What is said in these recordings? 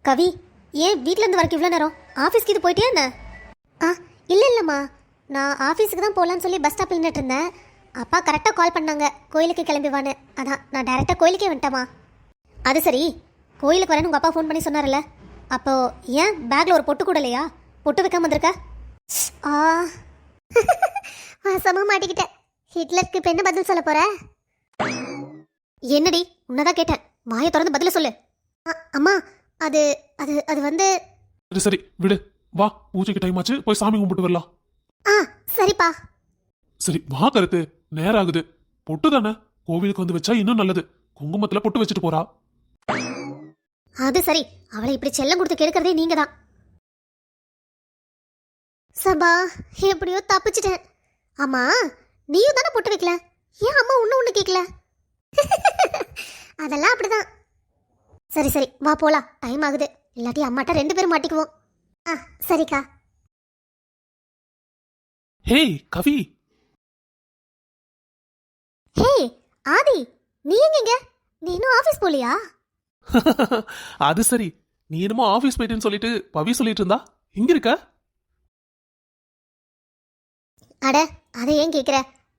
கவி, ஏன் வீட்டிலேருந்து வரக்கு இவ்வளோ நேரம்? ஆஃபீஸ்க்கு இது போயிட்டியா என்ன? ஆ, இல்லைம்மா, நான் ஆஃபீஸுக்கு தான் போகலான்னு சொல்லி பஸ் ஸ்டாப்பில் நின்றுட்டு இருந்தேன். அப்பா கரெக்டாக கால் பண்ணாங்க, கோயிலுக்கு கிளம்பிவான்னு. அதான் நான் டைரெக்டாக கோயிலுக்கே வந்துட்டேம்மா. அது சரி, கோயிலுக்கு வரேன்னு உங்கள் அப்பா ஃபோன் பண்ணி சொன்னார்ல, அப்போது ஏன் பேக்கில் ஒரு பொட்டு கூட இல்லையா? பொட்டு வைக்காம வந்திருக்க? ஆ வாசமாக மாட்டிக்கிட்டேன். ஹிட்லருக்கு இப்போ என்ன பதில் சொல்ல போகிற? என்னடி, உன்னதான் கேட்டேன், வாயை திறந்து பதில சொல்லு. அம்மா, அது அது அது வந்து... சரி சரி விடு, வா, பூஜைக்கு டைம் ஆச்சு, போய் சாமி கும்பிட்டு வரலாம். ஆ சரிப்பா. சரி வா கருத்து, நேரம் ஆகுது. பொட்டு தானே, கோவிலுக்கு வந்து வச்சா இன்னும் நல்லது. குங்குமத்துல பொட்டு வச்சுட்டு போறா. அது சரி, அவளை இப்படி செல்லம் கொடுத்து கெடுக்கிறதே நீங்க தான். சபா, எப்படியோ தப்பிச்சிட்டேன். ஆமா, நீயும் தானே பொட்டு வைக்கல, ஏன் அம்மா ஒண்ணு கேட்கல? அதெல்லாம் அப்படிதான். சரி சரி வா போலாம், டைம் ஆகுது. இல்லாட்டி அம்மாட்ட 2 பேரும் மாட்டிக்குவோம். ஆ சரிக்கா. ஹே கவி. ஹே ஆதி, நீ எங்க? நீ இன்னும் ஆபீஸ் போலியா? அது சரி, நீ என்னமோ ஆபீஸ் போயிட்டுன்னு சொல்லிட்டு பவி சொல்லிட்டு இருந்தா, இங்க இருக்க? அட, அதை ஏன் கேக்குற?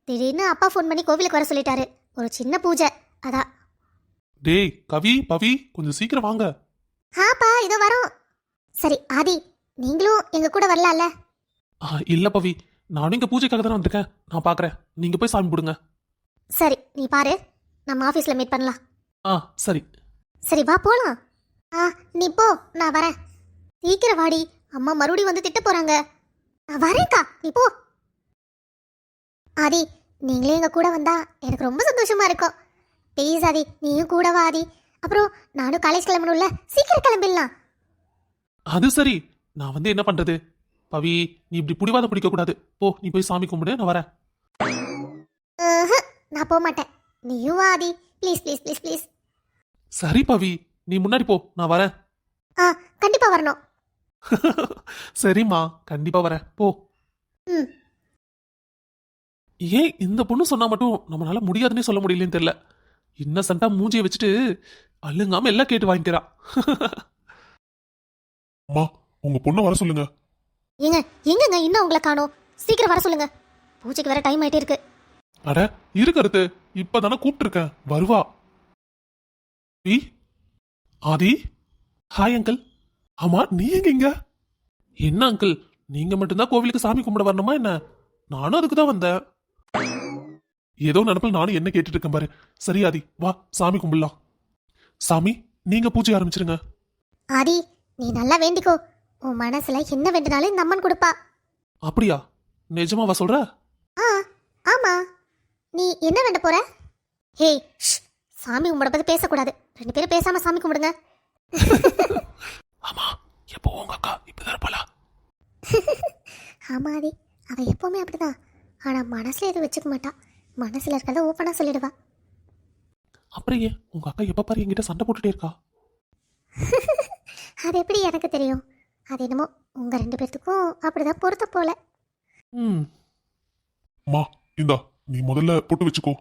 திடீர்னு அப்பா ஃபோன் பண்ணி கோவிலுக்கு வர சொல்லிட்டாரு, ஒரு சின்ன பூஜை, அதான். டேய் கவி, பவி, கொஞ்சம் சீக்கிரம் வாங்க. ஆப்பா, இதோ வரோம். சரி ஆதி, நீங்களும் எங்க கூட வரலாம்ல? இல்ல பவி, நானும் இங்க பூஜைக்காக தானே வந்திருக்கேன். நான் பாக்குறேன், நீங்க போய் சாமி போடுங்க. சரி, நீ பாரு, நம்ம ஆபீஸ்ல மீட் பண்ணலாம். சரி சரி வா போலாம். நீ போ, நான் வரேன். சீக்கிரம் வாடி, அம்மா மறுபடியும் வந்து திட்ட போறாங்க. நான் வரேன்க்கா, நீ போ. ஆதி, நீங்களே எங்க கூட வந்தா எனக்கு ரொம்ப சந்தோஷமா இருக்கும். ப்ளீஸ் ஆதி, நீயும் கூட வா ஆதி. அப்புறம் நானும் காலேஜ் கிளம்பணும்ல, சீக்கிரம் கிளம்பிடலாம். அது சரி, நான் வந்து என்ன பண்றது? பவி, நீ இப்படி புடிவாத பிடிக்க கூடாது. போ, நீ போய் சாமி கும்பிடு, நான் வரேன். நான் போக மாட்டேன், நீயும் வா Aadhi. Please please please please. சரி பவி, நீ முன்னாடி போ, நான் வரேன். கண்டிப்பா வரணும். சரிம்மா, கண்டிப்பா வரேன், போ. ஏன் இந்த பொண்ணு சொன்னா மட்டும் நம்மளால முடியாதுன்னு சொல்ல முடியலன்னு தெரியல. இன்னசென்ட்டா மூஞ்சியை வச்சுட்டு அள்ளுங்காம எல்லாம் கேட்டு வாங்கிக்கிறா. அம்மா, உங்க பொண்ணை வர சொல்லுங்க. எங்கங்க இன்னும் உங்களை காணோம்? சீக்கிரம் வர சொல்லுங்க, பூஜைக்கு வர டைம் ஆயிட்டே இருக்கு. அட இருக்கறது, இப்பதானே கூப்பிட்டு இருக்கேன், வருவா. ஆதி, ஹாய் அங்கிள். ஆமா, நீ எங்க? என்ன அங்கிள், நீங்க மட்டும்தான் கோவிலுக்கு சாமி கும்பிட வரணுமா என்ன? நானும் அதுக்கு தான் வந்தேன். ஏதோ நினப்பில் நானும் என்ன கேட்டுட்டு இருக்கேன் பாரு. சரி ஆதி, வா சாமி கும்பிடலாம். சாமி, நீங்க பூஜை ஆரம்பிச்சிருங்க. ஆதி, நீ நல்லா வேண்டிக்கோ, உன் மனசுல என்ன வேண்டினாலும் இந்த அம்மன் கொடுப்பா. அப்படியா? நிஜமாவா சொல்ற? ஆமா. நீ என்ன வேண்ட போற? ஹே, சாமி கும்பிட பத்தி பேசக்கூடாது. 2 பேரும் பேசாம சாமி கும்பிடுங்க. ஆமா, எப்போ உங்க அக்கா இப்படிதான் இருப்பாளா? ஆமா ஆதி, அவ எப்பவுமே அப்படிதான். ஆனா மனசுல எதுவும் வச்சுக்க மாட்டா, மனசுல இருக்கிறத ஓப்பனா சொல்லிடுவா. அப்புறம் ஏன் உங்க அக்கா எப்ப பாரு என்கிட்ட சண்டை போட்டுட்டே இருக்கா? அது எப்படி எனக்கு தெரியும்? அது என்னமோ உங்க 2 பேர்த்துக்கும் அப்படிதான் பொறுத்த போல. அம்மா, இந்தா, நீ முதல்ல பொட்டு வச்சுக்கோ.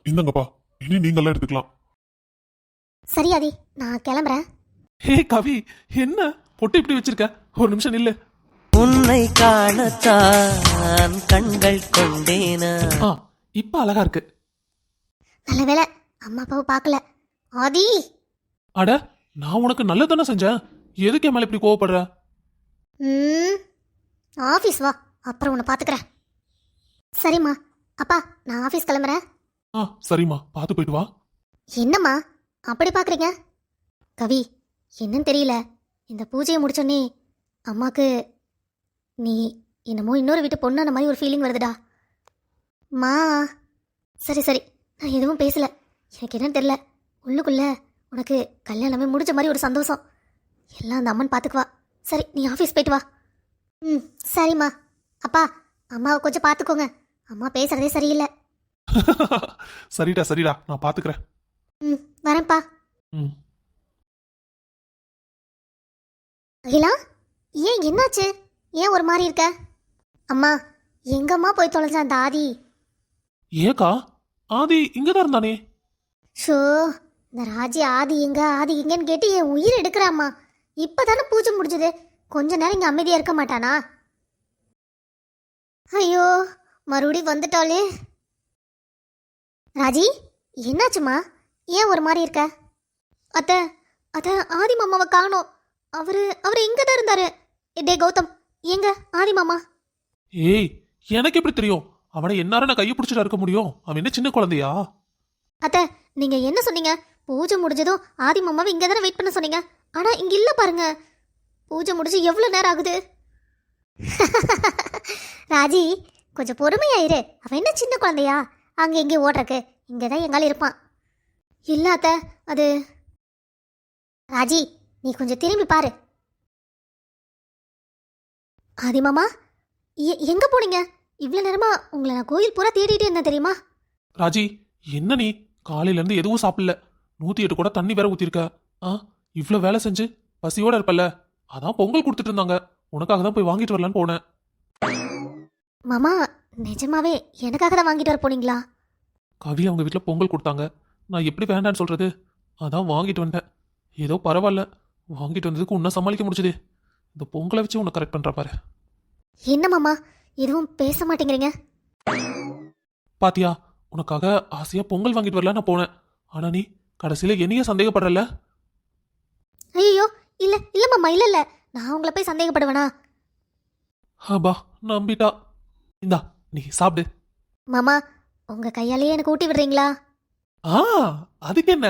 இந்தங்கப்பா, இனி நீங்கெல்லாம் எடுத்துக்கலாம். சரி ஆதி, நான் கிளம்புறேன். ஹே கவி, என்ன பொட்டு இப்படி வச்சிருக்க? ஒரு நிமிஷம் நில்லு. உன்னை காணத்தான் கண்கள் கொண்டேனா. இப்ப அழகா இருக்கு. நல்ல வேளை அம்மா அப்பாவை பார்க்கல. ஆதி, அட, நான் உனக்கு நல்லதானே செஞ்சேன், எதுக்கு என் மேல இப்படி கோவப்படுற? ஆஃபீஸ் வா, அப்புறம் உன்னை பார்த்துக்கிறேன். சரிம்மா. அப்பா, நான் ஆஃபீஸ் கிளம்புறேன். சரிம்மா, பார்த்து போயிட்டு வா. என்னம்மா அப்படி பார்க்குறீங்க? கவி, என்னன்னு தெரியல, இந்த பூஜையை முடிச்சோன்னே அம்மாக்கு நீ என்னமோ இன்னொரு வீட்டு பொண்ணு அந்த மாதிரி ஒரு ஃபீலிங் வருதுடா. மா, சரி சரி, நான் எதுவும் பேசல. எனக்கு என்னன்னு தெரியல, உள்ளுக்குள்ள உனக்கு கல்யாணமே முடிஞ்ச மாதிரி ஒரு சந்தோஷம். எல்லாம் அந்த அம்மன் பார்த்துக்குவா. சரி, நீ ஆஃபீஸ் போயிட்டு வா. சரிம்மா. அப்பா, அம்மாவை கொஞ்சம் பார்த்துக்கோங்க, அம்மா பேசுறதே சரியில்லை. சரிடா சரிடா, நான் பார்த்துக்கிறேன். வரேன்ப்பா. அகிலா, ஏன் என்னாச்சு? ஏன் ஒரு மாதிரி இருக்க? அம்மா, எங்கம்மா போய் தொலைஞ்ச அந்த ஆதி? ஏக்கா, ஆதி இங்கதான் இருந்தானே. ஷோ, இந்த ராஜி ஆதி எங்கன்னு கேட்டு என் உயிர் எடுக்கிறாம்மா. இப்பதானே பூஜை முடிஞ்சது, கொஞ்ச நேரம் இங்க அமைதியா இருக்க மாட்டானா? ஐயோ, மறுபடியும் வந்துட்டாளே. ராஜி, என்னாச்சுமா? ஏன் ஒரு மாதிரி இருக்க? அத்தை, அத்தை, ஆதி மாமாவை காணோம். அவரு இங்க தான் இருந்தாரு. டே கௌதம், எங்க ஆதி மாமா? ஏய், எனக்கு எப்படி தெரியும்? அவனை என்னார நான் கையை பிடிச்சிட்டு இருக்க முடியும்? அவன் என்ன சின்ன குழந்தையா? அத்தை, நீங்க என்ன சொன்னீங்க? பூஜை முடிஞ்சதும் ஆதி மாமாவை இங்க தானே வெயிட் பண்ண சொன்னீங்க. ஆனா இங்க இல்ல பாருங்க. பூஜை முடிஞ்சு எவ்வளவு நேரம் ஆகுது? ராஜி, கொஞ்சம் பொறுமையாயிரு. அவன் என்ன சின்ன குழந்தையா? அங்க எங்கேயும் ஓடுறக்கு இங்கதான் எங்கால இருப்பான். இல்ல அத்தை, அது ராஜி, நீ கொஞ்சம் திரும்பி பாரு. ஆதி மாமா, எங்க போனீங்க? இவ்வளவு நேரமா உங்களை நான் கோயில் பூரா தேடிட்டே இருந்தேன் தெரியுமா? ராஜி, என்ன நீ காலையில இருந்து எதுவும் சாப்பிடல, 108 கூட தண்ணி வேற ஊத்திருக்க. இவ்ளோ வேலை செஞ்சு பசியோட இருப்பல்ல, அதான் பொங்கல் கொடுத்துட்டு இருந்தாங்க, உனக்காக தான் போய் வாங்கிட்டு வரலான்னு போனேன். மாமா, நிஜமாவே எனக்காக தான் வாங்கிட்டு வர போனீங்களா? கவி அவங்க வீட்டில் பொங்கல் கொடுத்தாங்க, நான் எப்படி வேண்டான்னு சொல்றது, அதான் வாங்கிட்டு வந்தேன். ஏதோ பரவாயில்ல, வாங்கிட்டு வந்ததுக்கு உன்னை சமாளிக்க முடிச்சது. இந்த பொங்கலை வச்சு உன்னை கரெக்ட் பண்ற பாரு. என்ன மாமா, எதுவும் பேச மாட்டேங்கிறீங்க? பாத்தியா, உனக்காக ஆசையா பொங்கல் வாங்கிட்டு வரல நான் போனேன், ஆனா நீ கடைசியில என்னையே சந்தேகப்படுறல. ஐயோ, இல்ல இல்ல மாமா, இல்ல இல்ல, நான் உங்களை போய் சந்தேகப்படுவேனா? ஆபா, நம்பிட்டா. இந்தா, நீ சாப்பிடு. மாமா, உங்க கையாலேயே எனக்கு ஊட்டி விடுறீங்களா? அதுக்கு என்ன?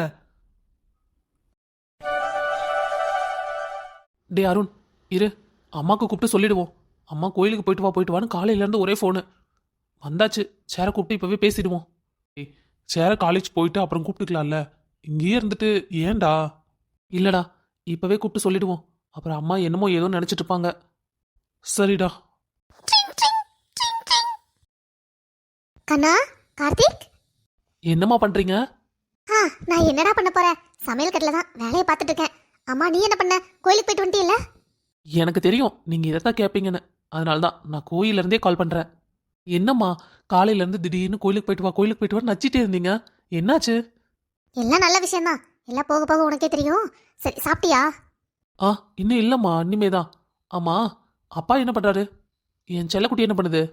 டே அருண், இரு, அம்மாக்கு கூப்பிட்டு சொல்லிடுவோம். அம்மா கோயிலுக்கு போயிட்டு வான்னு காலையில இருந்து ஒரே ஃபோனு வந்தாச்சு. சேரை கூப்பிட்டு இப்பவே பேசிடுவோம். சேரை காலேஜ் போயிட்டு அப்புறம் கூப்பிட்டுக்கலாம்ல, இங்கேயே இருந்துட்டு ஏன்டா? இல்லடா, இப்பவே கூப்பிட்டு சொல்லிடுவோம். அப்புறம் அம்மா என்னமோ ஏதோ நினைச்சிட்டு இருப்பாங்க. சரிடா. கண்ணா, கார்த்திக், என்னம்மா பண்றீங்க? நான் என்னடா பண்ண போறேன்? சமையல் கட்டில தான் வேலையை பார்த்துட்டு இருக்கேன். அம்மா, நீ என்ன பண்ண? கோயிலுக்கு போயிட்டு வந்துட்டீல்ல? எனக்கு தெரியும் நீங்க இதைத்தான் கேட்பீங்கன்னு, அதனால தான் நான் கோயில இருந்தே கால் பண்றேன். என்னம்மா காலையில இருந்து திடீர்னு கோயிலுக்கு போயிட்டு வா நச்சிட்டே இருந்தீங்க, என்னாச்சு? எல்லாம் நல்ல விஷயம்தான், எல்லாம் போக போக உனக்கே தெரியும். சரி, சாப்பிட்டியா? இன்னும் இல்லம்மா, இனிமேதான். ஆமா, அப்பா என்ன பண்றாரு? என் செல்லக்குட்டி என்ன பண்ணுது?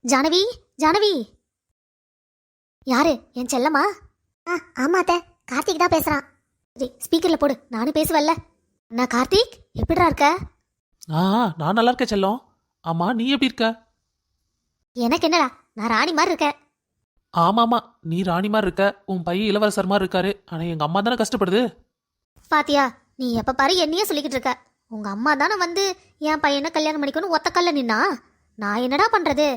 ஜானவி, ஜானவி. யாரு? என் செல்லம்மா? ஆமா அத்தை, கார்த்திக் தான் பேசுறான். சரி, ஸ்பீக்கர்ல போடு, நானும் பேசுவல்ல. அண்ணா கார்த்திக், எப்படிடா இருக்க? நான் நல்லா இருக்கேன் செல்லம். ஆமா, நீ எப்படி இருக்க? எனக்கு என்னடா, நான் ராணி மாதிரி இருக்கேன். ஆமாமா, நீ ராணி மாதிரி இருக்க, உன் பையன் இளவரசர் மாதிரி இருக்காரு. ஆனா எங்க அம்மா தானே கஷ்டப்படுது. பாத்தியா, நீ எப்ப பாரு என்னையே சொல்லிக்கிட்டு இருக்க. உங்க அம்மா தானே வந்து என் பையனை கல்யாணம் பண்ணிக்கணும் ஒத்த கல்ல நின்னா. நான் என்னடா பண்றது?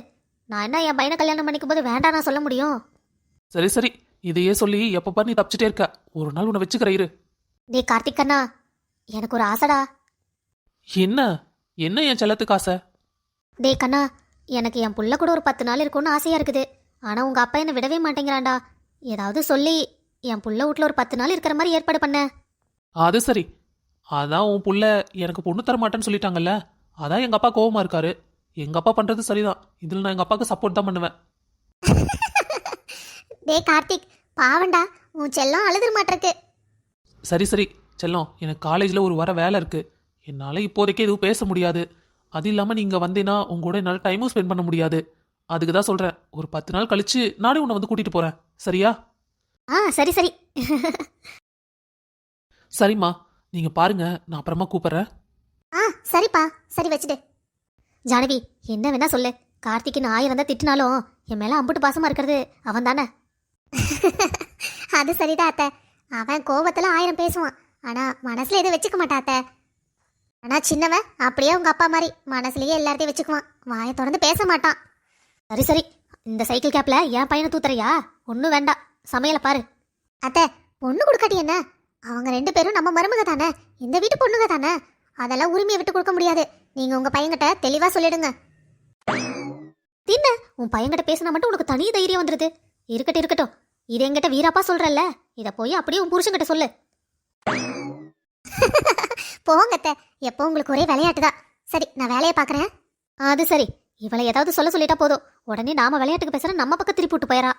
நான் என்ன என் பையனை கல்யாணம் பண்ணிக்கும் போது வேண்டாம் நான் சொல்ல முடியும்? சரி சரி, இதையே சொல்லி எப்ப பாரு நீ தப்பிச்சிட்டே இருக்க. ஒரு நாள் உன்னை வச்சுக்கிற இரு. டே கார்த்திக் அண்ணா, எனக்கு ஒரு ஆசைடா. என்ன என்ன என் செல்லத்துக்கு ஆசை? டே கண்ணா, எனக்கு என் புள்ள கூட ஒரு 10 நாள் இருக்கும்னு ஆசையா இருக்குது. ஆனா உங்க அப்பா என்னை விடவே மாட்டேங்கிறான்டா. ஏதாவது சொல்லி என் புள்ள வீட்டுல ஒரு 10 நாள் இருக்கிற மாதிரி ஏற்பாடு பண்ண. அது சரி, அதான் உன் புள்ள எனக்கு பொண்ணு தர மாட்டேன்னு சொல்லிட்டாங்கல்ல, அதான் எங்க அப்பா கோவமா இருக்காரு. எங்க அப்பா பண்றது சரிதான், இதுல நான் எங்க அப்பாவுக்கு சப்போர்ட் தான் பண்ணுவேன். டே கார்த்திக், பாவண்டா, உன் செல்லம் அழுதுற மாட்டிருக்கு. சரி சரி செல்லம், எனக்கு காலேஜில் ஒரு வர வேலை இருக்கு, என்னால் இப்போதைக்கு எதுவும் பேச முடியாது. அது இல்லாமல் நீங்கள் வந்தீங்கன்னா உங்க கூட என்னால் டைமும் ஸ்பெண்ட் பண்ண முடியாது. அதுக்கு தான் சொல்கிறேன், ஒரு 10 நாள் கழிச்சு நானே உன்னை வந்து கூட்டிகிட்டு போகிறேன், சரியா? சரி சரி. சரிம்மா, நீங்கள் பாருங்க, நான் அப்புறமா கூப்பிட்றேன். சரிப்பா, சரி வச்சுடு. ஜானவி, என்ன வேணா சொல்லு, கார்த்திக்கு நான் 1000 தான் திட்டினாலும் என் மேலே அம்புட்டு பாசமாக இருக்கிறது அவன் தானே. அது சரிதான் அத்தை, அவன் கோபத்தில் 1000 பேசுவான், ஆனால் மனசில் எதுவும் வச்சுக்க மாட்டான் அத்தை. ஆனால் சின்னவன் அப்படியே உங்கள் அப்பா மாதிரி மனசுலேயே எல்லாத்தையும் வச்சுக்குவான், வாயை தொடர்ந்து பேச மாட்டான். சரி சரி, இந்த சைக்கிள் கேப்பில் என் பையனை தூத்துறையா? ஒன்றும் வேண்டாம், சமையலை பாரு. அத்தை, பொண்ணு கொடுக்காட்டி என்ன? அவங்க 2 பேரும் நம்ம மருமக தானே, இந்த வீட்டு பொண்ணுங்க தானே, அதெல்லாம் உரிமையை விட்டு கொடுக்க முடியாது. நீங்கள் உங்கள் பையன்கிட்ட தெளிவாக சொல்லிடுங்க. தின்ன, உன் பையன்கிட்ட பேசினா மட்டும் உனக்கு தனி தைரியம் வந்துடுது. இருக்கட்டும் இருக்கட்டும், இது என்கிட்ட வீராப்பா சொல்றல்ல, இதை போய் அப்படியே உன் புருஷன்கிட்ட சொல்லு. போங்கத்த, எப்போ உங்களுக்கு ஒரே விளையாட்டு தான். சரி, நான் வேலையை பார்க்குறேன். அது சரி, இவளை ஏதாவது சொல்லிட்டா போதும், உடனே நாம விளையாட்டுக்கு பேசுற நம்ம பக்கம் திருப்பி விட்டு போயிடறா.